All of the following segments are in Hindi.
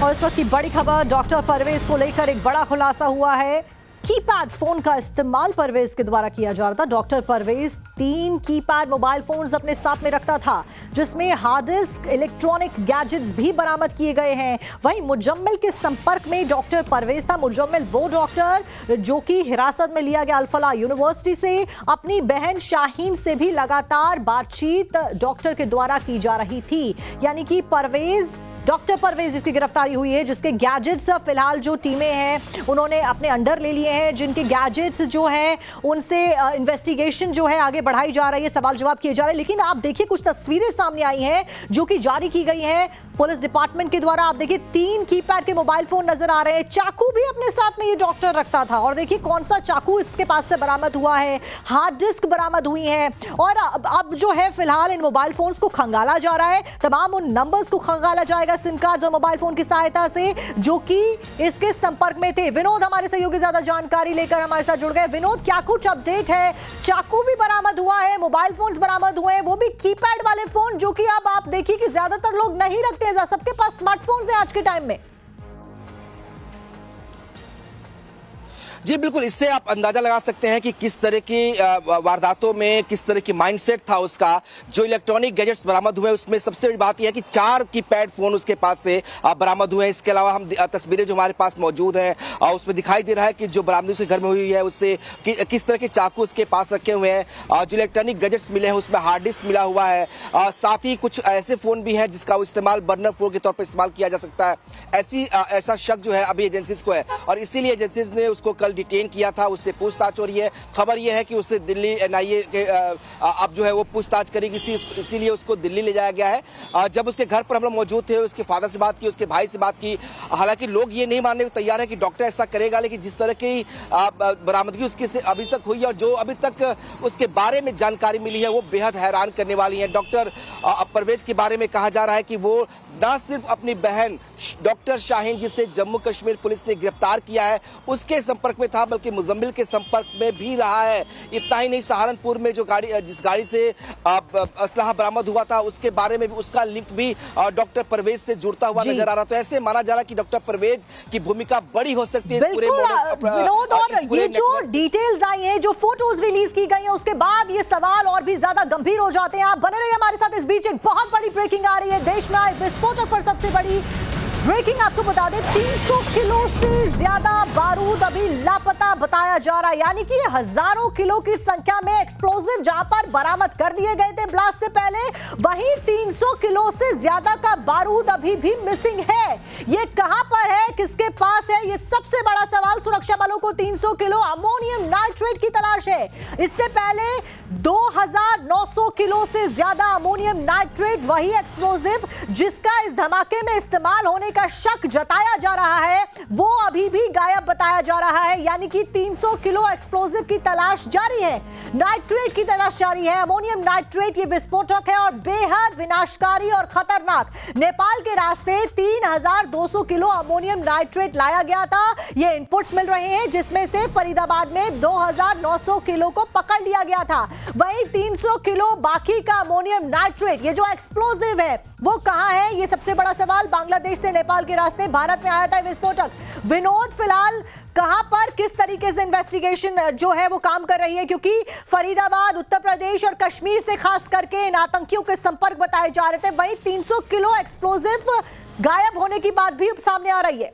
और इस वक्त की बड़ी खबर, डॉक्टर परवेज को लेकर एक बड़ा खुलासा हुआ है। कीपैड फोन का इस्तेमाल परवेज के द्वारा किया जा रहा था। Doctor Parvez 3 keypad mobile phones अपने साथ में रखता था, जिसमें हार्ड डिस्क, इलेक्ट्रॉनिक गैजेट्स भी बरामद किए गए हैं। वहीं मुजम्मिल के संपर्क में डॉक्टर परवेज था। मुजम्मिल वो डॉक्टर जो कि हिरासत में लिया गया अल-फलाह यूनिवर्सिटी से, अपनी बहन शाहीन से भी लगातार बातचीत डॉक्टर के द्वारा की जा रही थी। यानी कि डॉक्टर परवेज जिसकी गिरफ्तारी हुई है, जिसके गैजेट्स फिलहाल जो टीमें हैं उन्होंने अपने अंडर ले लिए हैं, जिनके गैजेट्स जो हैं उनसे इन्वेस्टिगेशन जो है आगे बढ़ाई जा रही है, सवाल जवाब किए जा रहे हैं। लेकिन आप देखिए कुछ तस्वीरें सामने आई हैं जो कि जारी की गई हैं पुलिस डिपार्टमेंट के द्वारा। आप देखिए 3 कीपैड के मोबाइल फोन नजर आ रहे हैं। चाकू भी अपने साथ में ये डॉक्टर रखता था, और देखिए कौन सा चाकू इसके पास से बरामद हुआ है। हार्ड डिस्क बरामद हुई है, और अब जो है फिलहाल इन मोबाइल फोन्स को खंगाला जा रहा है। तमाम उन नंबर्स को खंगाला जाएगा सिम कार्ड और मोबाइल फोन की सहायता से जो कि इसके संपर्क में थे। विनोद हमारे सहयोगी ज्यादा जानकारी लेकर हमारे साथ जुड़ गए। विनोद, क्या कुछ अपडेट है? चाकू भी बरामद हुआ है, मोबाइल फोन्स बरामद हुए हैं, वो भी कीपैड वाले फोन, जो कि अब आप देखिए कि ज्यादातर लोग नहीं रखते हैं, सबके पास स्मार्टफोन्स हैं आज के टाइम में। जी बिल्कुल, इससे आप अंदाजा लगा सकते हैं कि किस तरह की वारदातों में किस तरह की माइंडसेट था उसका। जो इलेक्ट्रॉनिक गैजेट्स बरामद हुए उसमें सबसे बड़ी बात यह है कि 4 कीपैड फोन उसके पास से बरामद हुए हैं। इसके अलावा हम तस्वीरें जो हमारे पास मौजूद हैं उसमें दिखाई दे रहा है कि जो बरामदी उसके घर में हुई है उससे किस तरह के चाकू उसके पास रखे हुए हैं। जो इलेक्ट्रॉनिक गैजेट्स मिले हैं उसमें हार्ड डिस्क मिला हुआ है। साथ ही कुछ ऐसे फोन भी हैं जिसका इस्तेमाल बर्नर फोन के तौर पर इस्तेमाल किया जा सकता है। ऐसा शक जो है अभी एजेंसीज को है, और इसीलिए एजेंसीज ने उसको कल डिटेन किया था। उससे पूछताछ हो रही है। खबर यह है कि उससे दिल्ली एनआईए के अब जो है वो पूछताछ करेगी, इसीलिए उसको दिल्ली ले जाया गया है। जब उसके घर पर हम लोग मौजूद थे, उसके फादर से बात की, उसके भाई से बात की। हालांकि लोग ये नहीं मानने को तैयार है कि डॉक्टर ऐसा करेगा, लेकिन जिस तरह की बरामदगी उसकी से अभी तक हुई है और जो अभी तक उसके बारे में जानकारी मिली है वो बेहद हैरान करने वाली है। डॉक्टर परवेज के बारे में कहा जा रहा है कि वो न सिर्फ अपनी बहन डॉक्टर शाहीन, जिसे जम्मू कश्मीर पुलिस ने गिरफ्तार किया है, उसके संपर्क में था, बल्कि मुजम्मिल के संपर्क में भी रहा है। इतना ही नहीं, सहारनपुर में जो जिस गाड़ी से असलहा बरामद हुआ था उसके बारे में भी उसका लिंक भी डॉक्टर परवेज से जुड़ता हुआ नजर आ रहा। तो ऐसे माना जा रहा कि डॉक्टर परवेज की भूमिका बड़ी हो सकती है पूरे विनोद। और ये जो डिटेल्स आई है, जो फोटोज रिलीज की गई है, उसके बाद ये सवाल और भी ज्यादा गंभीर हो जाते हैं। आप बने रहिए हमारे साथ। इस बीच एक बहुत बड़ी ब्रेकिंग आ रही है। देश में आए विस्फोटक पर सबसे बड़ी ब्रेकिंग आपको बता दें, 300 किलो से ज्यादा बारूद अभी लापता बताया जा रहा है। यानी कि हजारों किलो की संख्या में एक्सप्लोजिव जहां पर बरामद कर दिए गए थे ब्लास्ट से पहले, वहीं 300 किलो से ज्यादा का बारूद अभी भी मिसिंग है। ये कहां पर है, किसके पास है, ये सबसे बड़ा सवाल। सुरक्षा बलों को 300 किलो अमोनियम नाइट्रेट की तलाश है। इससे पहले 2900 किलो से ज्यादा अमोनियम नाइट्रेट, वही एक्सप्लोजिव जिसका इस धमाके में इस्तेमाल होने का शक जताया जा रहा है, वो अभी भी गायब बताया जा रहा है। यानी कि 300 किलो एक्सप्लोजिव की तलाश जारी है, नाइट्रेट की तलाश जारी है। अमोनियम नाइट्रेट ये विस्फोटक है और बेहद विनाशकारी और खतरनाक। नेपाल के रास्ते 3200 किलो अमोनियम नाइट्रेट लाया गया था। ये इनपुट्स मिल रहे हैं, जिसमें से फरीदाबाद में 2900 किलो को पकड़ लिया गया था। वहीं 300 किलो बाकी का अमोनियम नाइट्रेट, ये जो एक्सप्लोजिव है, वो कहां है, ये सबसे बड़ा सवाल। बांग्लादेश से नेपाल के रास्ते भारत में आया था विस्फोटक। विनोद, फिलहाल कहां पर किस तरीके से इन्वेस्टिगेशन जो है वो काम कर रही है? क्योंकि फरीदाबाद, उत्तर प्रदेश और कश्मीर से खास करके इन आतंकियों के संपर्क बताए जा रहे थे। वहीं 300 किलो एक्सप्लोजिव गायब होने की बात भी सामने आ रही है।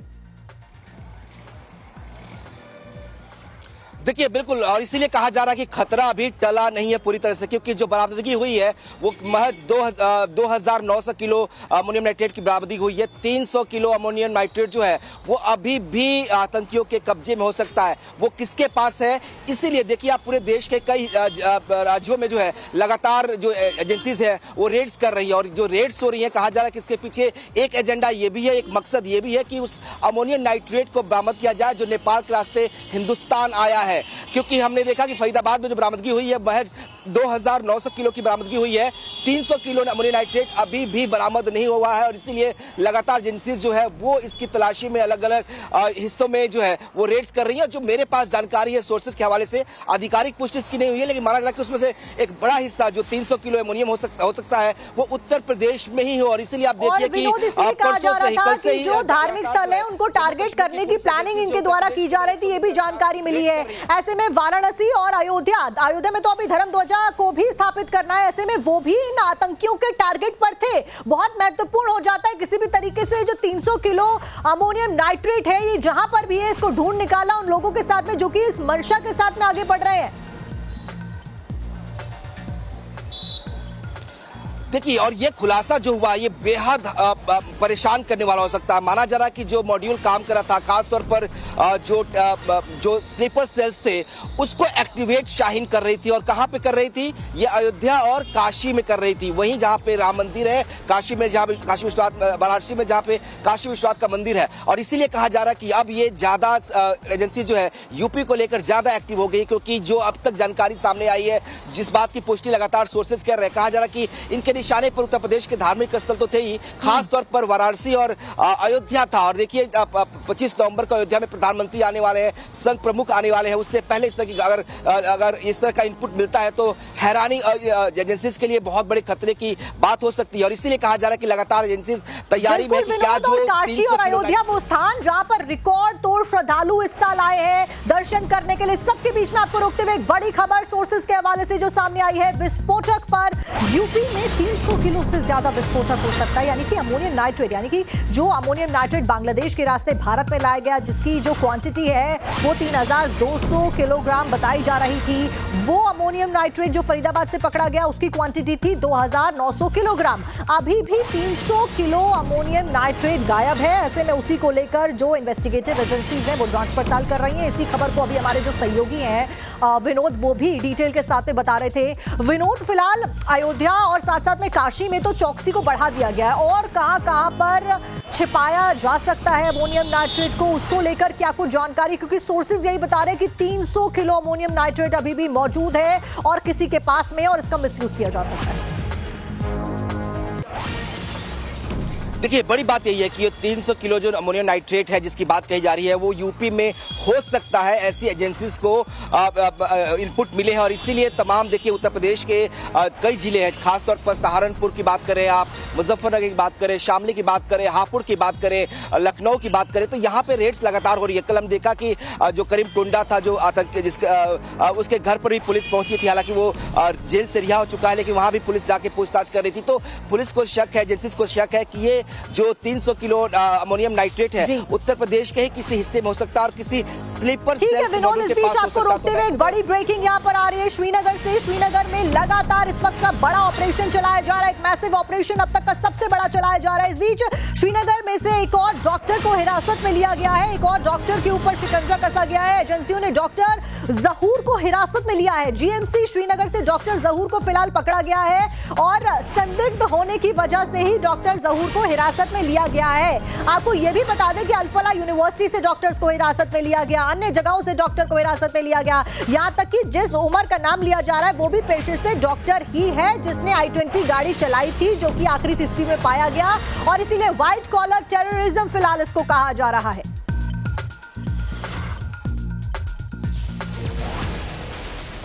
देखिए बिल्कुल, और इसीलिए कहा जा रहा है कि खतरा अभी टला नहीं है पूरी तरह से, क्योंकि जो बरामदगी हुई है वो महज 2900 किलो अमोनियम नाइट्रेट की बरामदगी हुई है। 300 किलो अमोनियम नाइट्रेट जो है वो अभी भी आतंकियों के कब्जे में हो सकता है। वो किसके पास है, इसीलिए देखिए आप पूरे देश के कई राज्यों में जो है लगातार जो एजेंसीज है वो रेड्स कर रही है, और जो रेड्स हो रही है कहा जा रहा है कि इसके पीछे एक एजेंडा ये भी है, एक मकसद ये भी है कि उस अमोनियम नाइट्रेट को बरामद किया जाए जो नेपाल के रास्ते हिंदुस्तान आया है। है, क्योंकि हमने देखा कि फरीदाबाद में जो बरामदगी हुई है महज 2900 किलो की बरामदगी हुई है। 300 किलो अमोनियम नाइट्रेट अभी भी बरामद नहीं हुआ है और इसीलिए लगातार एजेंसीज जो है वो इसकी तलाशी में अलग अलग हिस्सों में जो है वो रेड्स कर रही है। जो मेरे पास जानकारी है सोर्सेज के हवाले से, आधिकारिक पुष्टि इसकी नहीं हुई है, लेकिन माना जा रहा है कि उसमें से एक बड़ा हिस्सा जो 300 किलो अमोनियम हो सकता है वो उत्तर प्रदेश में ही हो। और इसीलिए आप देखिए कि कहा जा रहा था कि जो धार्मिक स्थल है उनको टारगेट करने की प्लानिंग इनके द्वारा की जा रही थी, ये भी जानकारी मिली है। ऐसे में वाराणसी और अयोध्या में तो अभी धर्म ध्वजा को भी स्थापित करना है, ऐसे में वो भी इन आतंकियों के टारगेट पर थे। बहुत महत्वपूर्ण हो जाता है किसी भी तरीके से जो 300 किलो अमोनियम नाइट्रेट है ये जहां पर भी है इसको ढूंढ निकाला उन लोगों के साथ में जो कि इस मंशा के साथ में आगे बढ़ रहे हैं। देखिए, और ये खुलासा जो हुआ ये बेहद परेशान करने वाला हो सकता है। माना जा रहा है कि जो मॉड्यूल काम कर रहा था, खासतौर पर जो स्लीपर सेल्स थे उसको एक्टिवेट शाहीन कर रही थी। और कहां पे कर रही थी? ये अयोध्या और काशी में कर रही थी, वहीं जहां पे राम मंदिर है, काशी में जहां काशी विश्वनाथ, वाराणसी में जहां पे काशी विश्वनाथ का मंदिर है। और इसीलिए कहा जा रहा है कि अब ये ज्यादा एजेंसी जो है यूपी को लेकर ज्यादा एक्टिव हो गई, क्योंकि जो अब तक जानकारी सामने आई है, जिस बात की पुष्टि लगातार सोर्सेज कर रहे हैं, कहा जा रहा है कि इनके निशाने पर उत्तर प्रदेश के धार्मिक स्थल तो थे ही, खास तौर पर वाराणसी और अयोध्या था। और देखिए 25 नवंबर को अयोध्या में प्रधानमंत्री आने वाले हैं, संघ प्रमुख आने वाले हैं। उससे पहले इस तरह की अगर इस तरह का इनपुट मिलता है तो हैरानी एजेंसीज के लिए बहुत बड़े खतरे की बात हो सकती है। और इसीलिए कहा जा रहा है कि लगातार एजेंसीज तैयारी में कि क्या जो काशी और अयोध्या वो स्थान जहां पर रिकॉर्ड तोड़ श्रद्धालु इस साल आए हैं दर्शन करने के लिए। सबके बीच में आपको रोकते हुए एक बड़ी खबर सोर्सेज के हवाले से जो सामने आई है, विस्फोटक पर यूपी में 300 किलो से ज्यादा विस्फोटक हो सकता है, यानी कि अमोनियम नाइट्रेट, यानी कि जो अमोनियम नाइट्रेट बांग्लादेश के रास्ते भारत में लाया गया जिसकी जो क्वांटिटी है वो 3200 किलोग्राम बताई जा रही थी, वो अमोनियम नाइट्रेट जो फरीदाबाद से पकड़ा गया उसकी क्वांटिटी थी 2900 किलोग्राम। अभी भी 300 किलो अमोनियम नाइट्रेट गायब है। ऐसे में उसी को लेकर जो इन्वेस्टिगेटिव एजेंसीज हैं वो जांच पड़ताल कर रही हैं। इसी खबर को अभी हमारे जो सहयोगी हैं विनोद वो भी डिटेल के साथ में बता रहे थे। विनोद, फिलहाल अयोध्या और साथ साथ में काशी में तो चौकसी को बढ़ा दिया गया है और कहां पर छिपाया जा सकता है अमोनियम नाइट्रेट को, उसको लेकर क्या कुछ जानकारी? क्योंकि सोर्सेज यही बता रहे हैं कि 300 किलो अमोनियम नाइट्रेट अभी भी मौजूद है और किसी के पास में और इसका मिसयूज किया जा सकता है। देखिए, बड़ी बात यही है कि ये 300 किलो जो अमोनियम नाइट्रेट है जिसकी बात कही जा रही है वो यूपी में हो सकता है। ऐसी एजेंसीज को इनपुट मिले हैं और इसीलिए तमाम, देखिए, उत्तर प्रदेश के कई जिले हैं, खासतौर पर सहारनपुर की बात करें आप, मुजफ्फरनगर की बात करें, शामली की बात करें, हापुड़ की बात करें, लखनऊ की बात करें, तो यहाँ पे रेड्स लगातार हो रही है। कल हम देखा कि जो करीम टुंडा था जो आतंकी, उसके घर पर भी पुलिस पहुंची थी। हालांकि वो जेल से रिहा हो चुका है, लेकिन वहां भी पुलिस जाके पूछताछ कर रही थी। तो पुलिस को शक है, एजेंसीज को शक है कि ये जो 300 किलो अमोनियम नाइट्रेट है उत्तर प्रदेश के ही किसी हिस्से में हो सकता है और किसी स्लीपर सेल के विनोद, इस बीच आपको रोकते हुए एक बड़ी ब्रेकिंग यहां पर आ रही है श्रीनगर से। श्रीनगर में लगातार इस वक्त का बड़ा ऑपरेशन चलाया जा रहा है, एक मैसिव ऑपरेशन अब तक का सबसे बड़ा चलाया जा रहा है। इस बीच श्रीनगर में से एक और डॉक्टर को हिरासत में लिया गया है, एक और डॉक्टर के ऊपर शिकंजा कसा गया है। एजेंसियों ने डॉक्टर जहूर को हिरासत में लिया है। जीएमसी श्रीनगर से डॉक्टर जहूर को फिलहाल पकड़ा गया है और संदिग्ध होने की वजह से ही डॉक्टर जहूर को हिरासत में लिया गया है। आपको यह भी बता दें कि अल-फलाह यूनिवर्सिटी से डॉक्टर्स को हिरासत में लिया गया, अन्य जगहों से डॉक्टर को हिरासत में लिया गया, यहां तक कि जिस उमर का नाम लिया जा रहा है वो भी पेशे से डॉक्टर ही है जिसने i20 गाड़ी चलाई थी, जो कि आखिरी सीसीटीवी में पाया गया और इसीलिए व्हाइट कॉलर टेररिज्म फिलहाल इसको कहा जा रहा है।